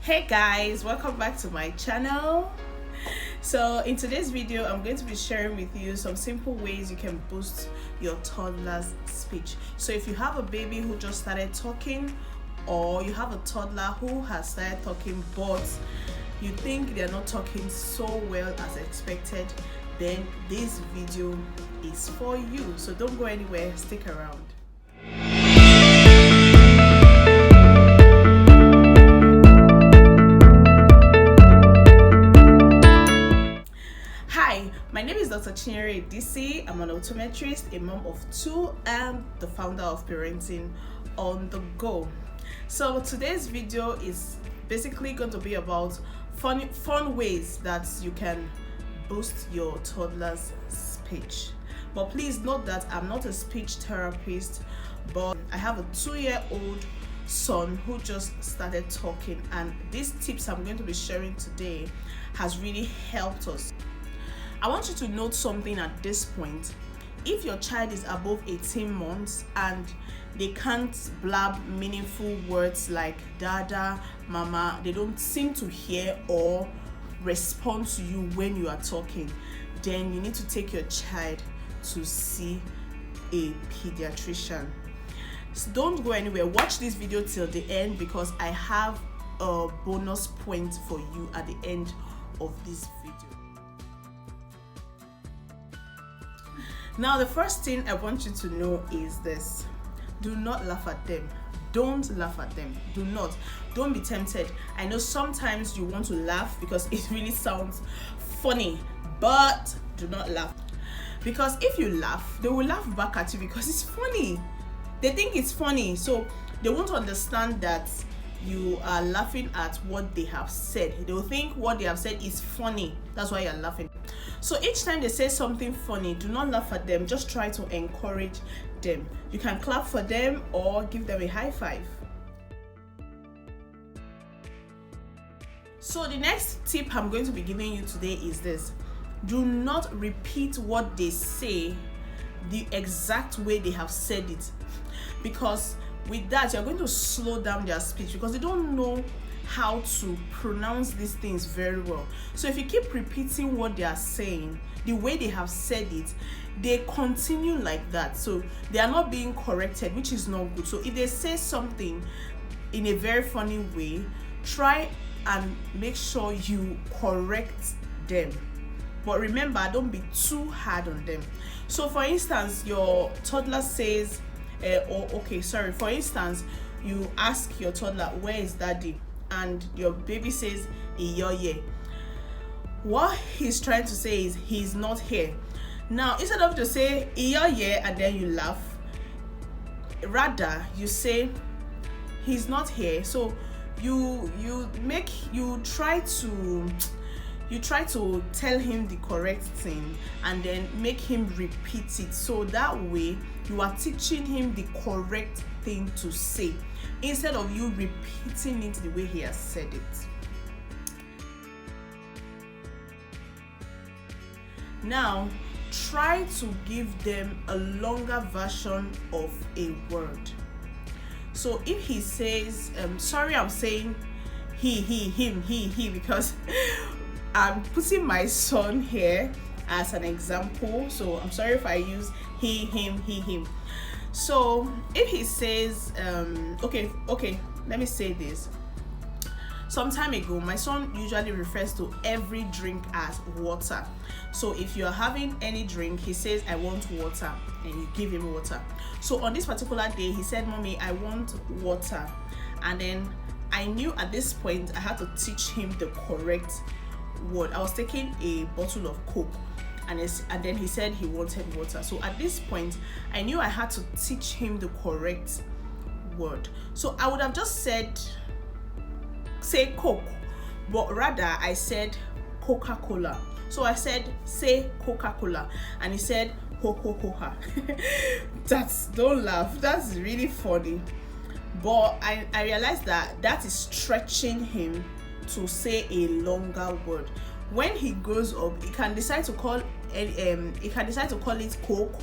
Hey guys, welcome back to my channel. So in today's video I'm going to be sharing with you some simple ways you can boost your toddler's speech. So if you have a baby who just started talking, or you have a toddler who has started talking but you think they're not talking so well as expected, then this video is for you. So don't go anywhere, stick around. My name is Dr. Chinyere DC. I'm an optometrist, a mom of two, and the founder of Parenting on the Go. So today's video is basically going to be about fun ways that you can boost your toddler's speech. But please note that I'm not a speech therapist, but I have a 2-year-old son who just started talking, and these tips I'm going to be sharing today has really helped us. I want you to note something at this point. If your child is above 18 months and they can't blab meaningful words like dada, mama, they don't seem to hear or respond to you when you are talking, then you need to take your child to see a pediatrician. So don't go anywhere. Watch this video till the end because I have a bonus point for you at the end of this video. Now, the first thing I want you to know is this: do not laugh at them. Don't laugh at them. Don't be tempted. I know sometimes you want to laugh because it really sounds funny, but do not laugh, because if you laugh, they will laugh back at you because it's funny. They think it's funny, so they won't understand that you are laughing at what they have said. They will think what they have said is funny. That's why you're laughing. So each time they say something funny, do not laugh at them. Just try to encourage them. You can clap for them or give them a high five. So the next tip I'm going to be giving you today is this: do not repeat what they say the exact way they have said it, because with that you're going to slow down their speech because they don't know how to pronounce these things very well. So if you keep repeating what they are saying the way they have said it, they continue like that, so they are not being corrected, which is not good. So if they say something in a very funny way, try and make sure you correct them, but remember, don't be too hard on them. So for instance, your toddler says for instance, you ask your toddler, where is daddy? And your baby says, iyoye. What he's trying to say is, he's not here. Now, instead of to say iyoye and then you laugh, rather you say, he's not here. So you try to tell him the correct thing and then make him repeat it, so that way you are teaching him the correct thing to say instead of you repeating it the way he has said it. Now try to give them a longer version of a word. So if he says sorry, I'm saying he, him, he because I'm putting my son here as an example, so I'm sorry if I use he, him. So if he says okay, let me say this. Some time ago, my son usually refers to every drink as water. So if you're having any drink, he says, I want water, and you give him water. So on this particular day, he said, Mommy, I want water. And then I knew at this point I had to teach him the correct word. I was taking a bottle of Coke, and then he said he wanted water. So at this point I knew I had to teach him the correct word. So I would have just say Coke, but rather I said Coca-Cola. So I said, say Coca-Cola, and he said ho ho ho ha. Don't laugh, that's really funny. But I realized that is stretching him to say a longer word. When he grows up, he can decide to call it Coke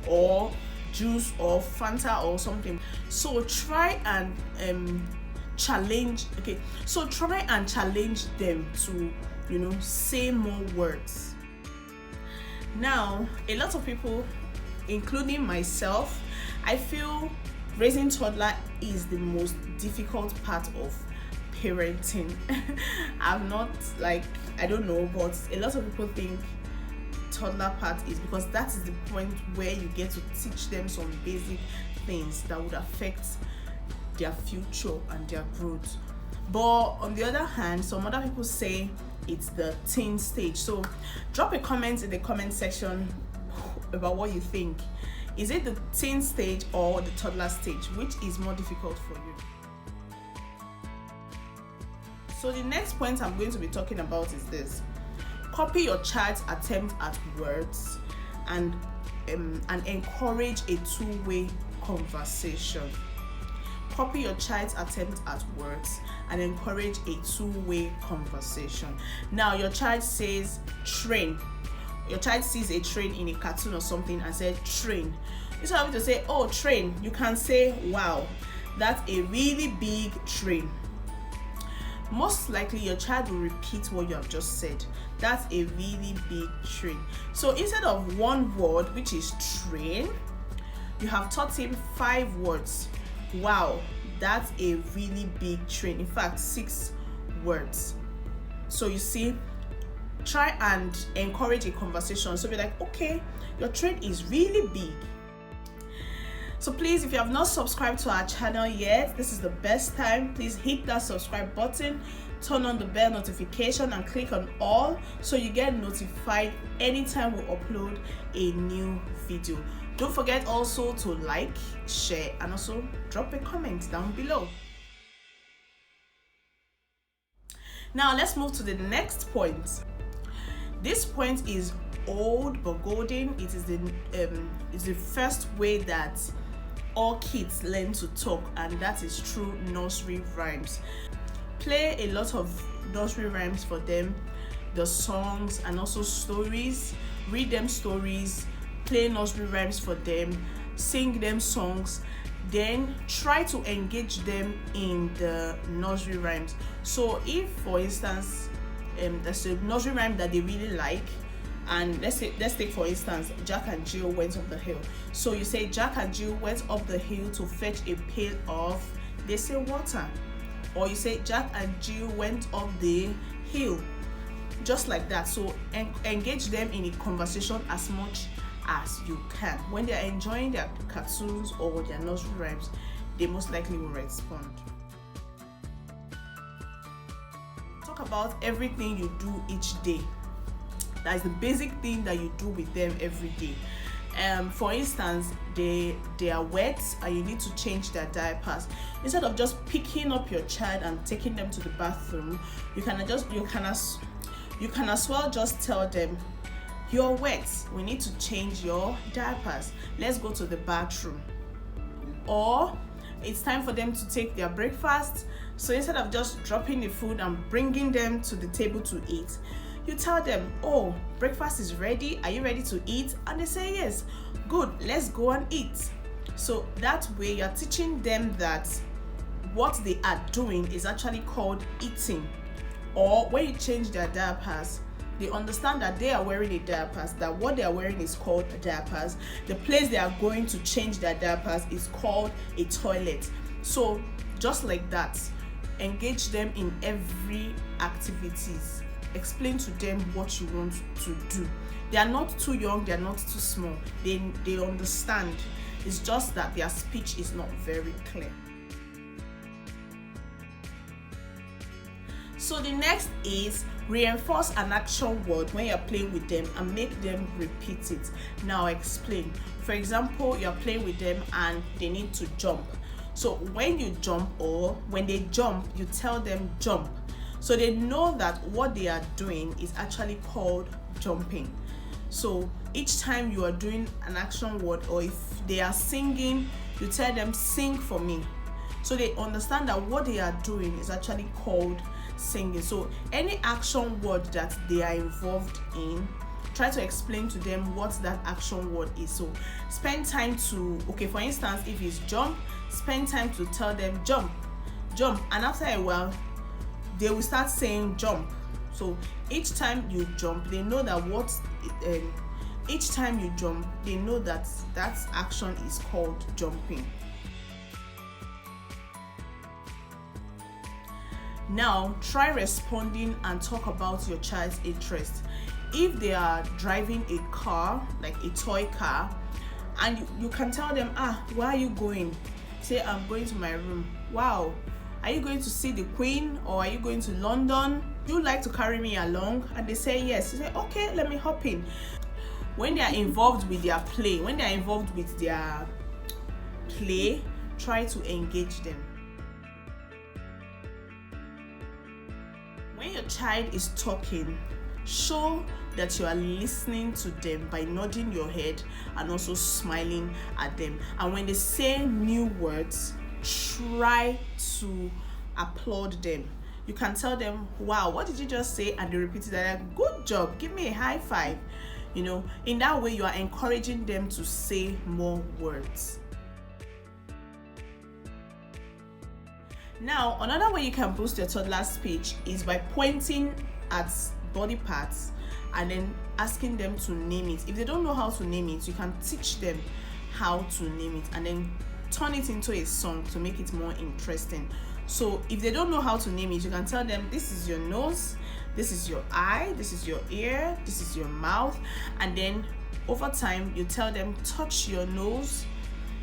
or juice or Fanta or something. So try and challenge. Okay, so try and challenge them to, say more words. Now, a lot of people, including myself, I feel raising toddler is the most difficult part of parenting. I'm not like, I don't know, but a lot of people think toddler part is because that is the point where you get to teach them some basic things that would affect their future and their growth. But on the other hand, some other people say it's the teen stage. So drop a comment in the comment section about what you think. Is it the teen stage or the toddler stage? Which is more difficult for you? So the next point I'm going to be talking about is this: copy your child's attempt at words and encourage a two-way conversation. Copy your child's attempt at words and encourage a two-way conversation. Now, your child says train. Your child sees a train in a cartoon or something and said train. Instead of to say, oh, train, you can say, wow, that's a really big train. Most likely your child will repeat what you have just said. That's a really big train. So instead of one word, which is train, you have taught him 5 words. Wow, that's a really big train. In fact, 6 words. So you see, try and encourage a conversation. So be like, okay, your train is really big. So please, if you have not subscribed to our channel yet, this is the best time. Please hit that subscribe button, turn on the bell notification and click on all so you get notified anytime we upload a new video. Don't forget also to like, share, and also drop a comment down below. Now let's move to the next point. This point is old but golden. It is the first way that all kids learn to talk, and that is through nursery rhymes. Play a lot of nursery rhymes for them, the songs and also stories. Read them stories, play nursery rhymes for them, sing them songs, then try to engage them in the nursery rhymes. So if, for instance, there's a nursery rhyme that they really like, and let's take for instance, Jack and Jill went up the hill. So you say Jack and Jill went up the hill to fetch a pail of, they say, water. Or you say Jack and Jill went up the hill, just like that. So engage them in a conversation as much as you can. When they are enjoying their cartoons or their nursery rhymes, they most likely will respond. Talk about everything you do each day. That is the basic thing that you do with them every day. For instance, they are wet and you need to change their diapers. Instead of just picking up your child and taking them to the bathroom, you can as well just tell them, you're wet, we need to change your diapers, let's go to the bathroom. Or it's time for them to take their breakfast. So instead of just dropping the food and bringing them to the table to eat, you tell them, oh, breakfast is ready, are you ready to eat? And they say yes. Good, let's go and eat. So that way you're teaching them that what they are doing is actually called eating. Or when you change their diapers, they understand that they are wearing a diapers, that what they are wearing is called diapers. The place they are going to change their diapers is called a toilet. So just like that, engage them in every activities. Explain to them what you want to do. They are not too young, they are not too small. They understand. It's just that their speech is not very clear. So the next is reinforce an action word when you're playing with them and make them repeat it. Now explain. For example, you're playing with them and they need to jump. So when you jump or when they jump, you tell them jump. So they know that what they are doing is actually called jumping. So each time you are doing an action word, or if they are singing, you tell them sing for me. So they understand that what they are doing is actually called singing. So any action word that they are involved in, try to explain to them what that action word is. So spend time to, okay, for instance, if it's jump, spend time to tell them jump. jump, and after a while they will start saying jump. So each time you jump, they know that each time you jump, they know that that action is called jumping. Now try responding and talk about your child's interest. If they are driving a car, like a toy car, and you can tell them, where are you going? Say, I'm going to my room. Wow, are you going to see the Queen, or are you going to London? You like to carry me along? And they say yes. You say, okay, let me hop in. When they are involved with their play, try to engage them. When your child is talking, show that you are listening to them by nodding your head and also smiling at them. And when they say new words, try to applaud them. You can tell them, wow, what did you just say? And they repeat it, like, good job, give me a high five. In that way you are encouraging them to say more words. Now, another way you can boost your toddler's speech is by pointing at body parts and then asking them to name it. If they don't know how to name it, you can teach them how to name it and then turn it into a song to make it more interesting. So if they don't know how to name it, you can tell them, this is your nose, this is your eye, this is your ear, this is your mouth, and then over time you tell them, touch your nose.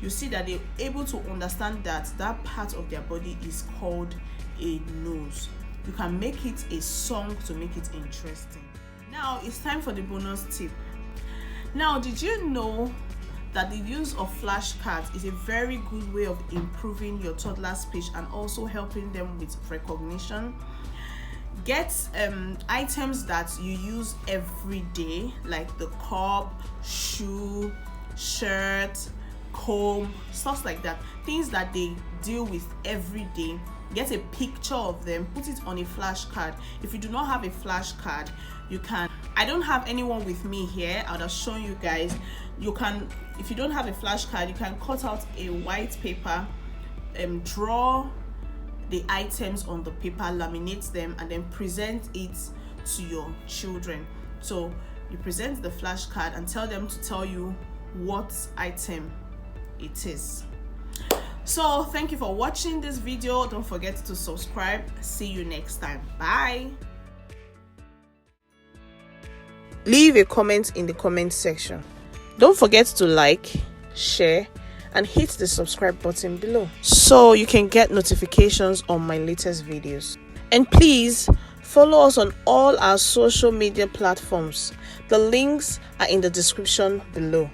You see that they're able to understand that that part of their body is called a nose. You can make it a song to make it interesting. Now it's time for the bonus tip. Now, did you know that the use of flashcards is a very good way of improving your toddler's speech and also helping them with recognition? Get items that you use every day, like the cup, shoe, shirt, comb, stuff like that, things that they deal with every day. Get a picture of them, put it on a flashcard. If you do not have a flashcard, you can. I don't have anyone with me here. I'll just show you guys. You can, if you don't have a flashcard, you can cut out a white paper, draw the items on the paper, laminate them, and then present it to your children. So you present the flashcard and tell them to tell you what item it is. So thank you for watching this video. Don't forget to subscribe. See you next time. Bye. Leave a comment in the comment section. Don't forget to like, share, and hit the subscribe button below so you can get notifications on my latest videos. And please follow us on all our social media platforms. The links are in the description below.